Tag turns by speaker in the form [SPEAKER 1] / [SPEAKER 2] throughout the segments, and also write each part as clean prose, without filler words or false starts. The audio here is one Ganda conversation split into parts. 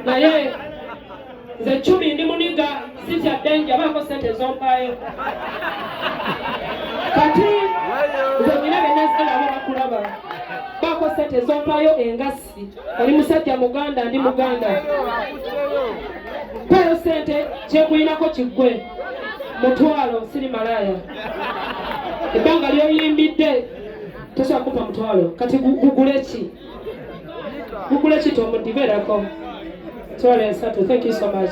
[SPEAKER 1] naye nze Chumi ndi muniga sitya denja bako sente zompayo kati nze nina benazala abakulaba bako sente zompayo engasi oli musajja muganda ndi muganda payo sente kyekuyinako kiggwe mutwalo siri malaya ebbanga lyoyimbidde tosobola kumpa mutwalo kati gugule ki tomudiberako twala esatu. Thank you so much.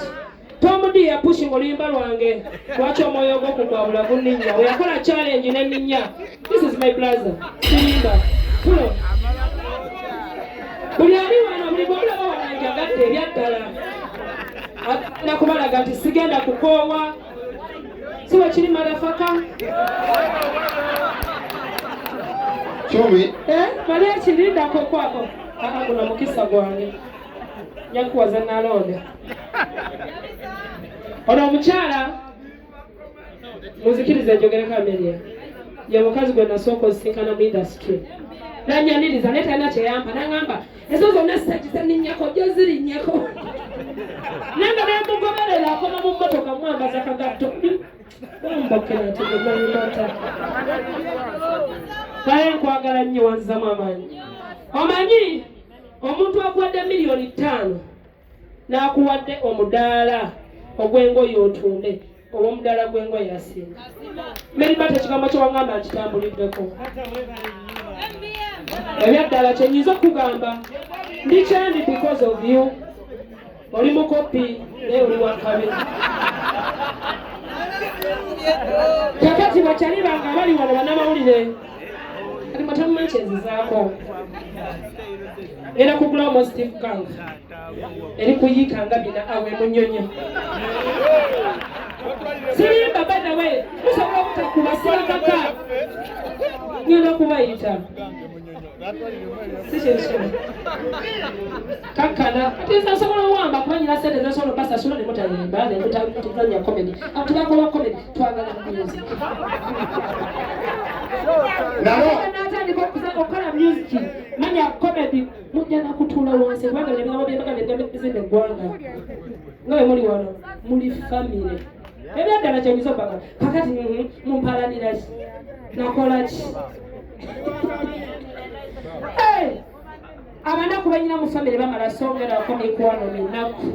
[SPEAKER 1] Tomudi ya pushing oluyimba lwange lwaki omwoyo gw'okugwabula gunninya weyakola challenge n'enninya. This is my brother sirimba pulo buli ali wano buli bwolaba wananjagadde ebyaddala nakubalaga nti sigenda kukoowa siwe kiri malafaka
[SPEAKER 2] Chumi
[SPEAKER 1] mali ekirindako kwako guno mukisa gwange nyakuwaza nalonda ono omukyala muzikiriza enjogereko Amelia ye mukazi gwe nasooka osisinkana mu industry nanyaniriza naye talina kyeyampa naŋŋamba ezo zonna sitakizaninnyako jo zirinnyeko nange nemugoberera akoma mu mmotoka mwambaza kagatto mbokera nti gemanimata naye nkwagala nnyo wanzizamu amaanyi omanyi omuntu akuwadde $5,000,000 n'akuwadde omudaala ogw'engoye otunde oba omudaala gw'engoye asinga meribata ekigambo kyewaŋŋamba nkitambuliddeko ebyaddala kyenyinza okugamba ndikyendi because of you oli mukopi naye oli wakabe kakati bakyali bange abali wano bannamawulire kati matamumankyenzizako era kugulawo positive gang eri kuyiika nga bina awe munyonyo sirimba badawe musobola obutakuba sirakaka ngenda kubayita sikyekyo kakkana ate nsobola owamba kubanyira sente zesobola obasasula nemutayimba nemutazanya comedy abantu bakola comedy twagala music natandika okukola music manya comedy mujja nakutuula wansi kubanga ebigambo byembaga bizimba eggwanga nga bwe muli wano muli famire ebyaddala kyenyiza obaga kakati mumpalanira ki nakola ki abanaku banyina mu famire bamala songerako mikwano minaku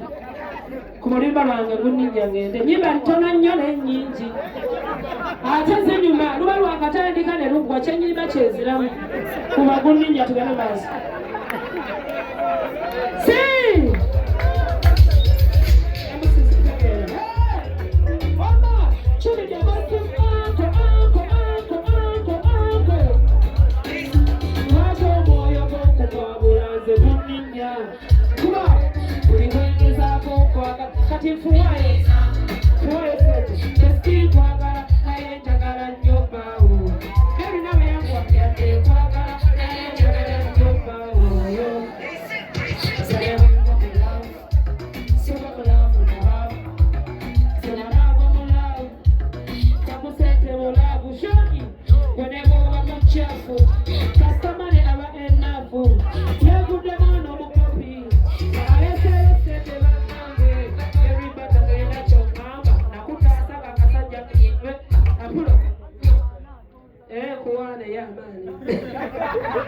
[SPEAKER 1] ku mulumba lwange gunninya ngende nyimba ntono nnyo nennyingi ate zinyuma luba lwakatandika ne luggwa kyenyimba kyeziramu kuba gunninya tugende maaso kati fuwaye seti kwagala naye njagala nnyo baawo ebi nawe yankwagala kwagala naye njagala nnyo baawo takusente bulavu shoki weneboba muchafu kastomane aba enafu yeguddemu n'omukopi aleseyo sente banange ebibata tolina kyongamba nakutaasa akasajja apulo kuwaana ey'amaanyi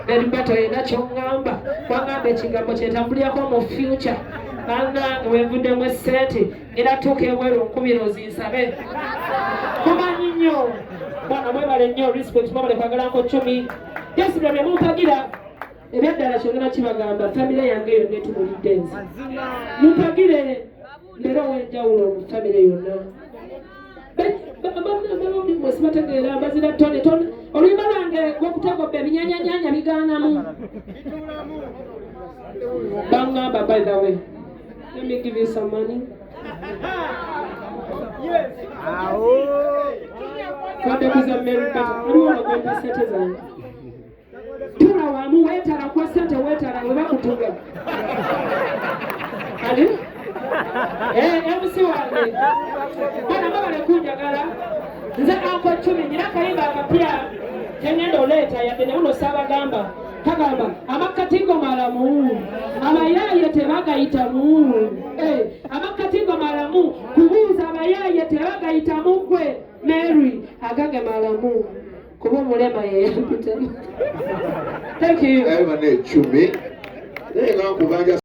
[SPEAKER 1] ebibata olina kyongamba wangamba ekigambo kyetambulirako mu future bannange wenvuddemu essente era tuuka ebweru nkubira ozinsabe kumanyi nnyo bwana mwebale nnyo respect mwebale kwagalanko 10 jesibwa bye mumpagira ebyaddala kyongera kibagamba famire yange yonna etubulidde nze mumpagire leero wenjawulo mu famire yonna mwesibategeera mbazira tone oluyimba lwange gwokutagobba ebinyanyanyanya bigaanamu bangamba by the way let me give you some money kwadekuza meribata aliwona gwempa sente zange tula wamu wetala kwa sente wetala webakutuga ali emusi wange bana babale kunjagala nze anko 10 nyina kayimba akapya tengenda oleeta yadde ne uno sabagamba Kagamba amakatingo malamu abayaye tebagayita mu amakatingo malamu kubuuza abayaye tebagayita mugwe Mary agange malamu kuba omulema yeyambitemu. Thank you.
[SPEAKER 2] Everyone, chumi. They go kubanja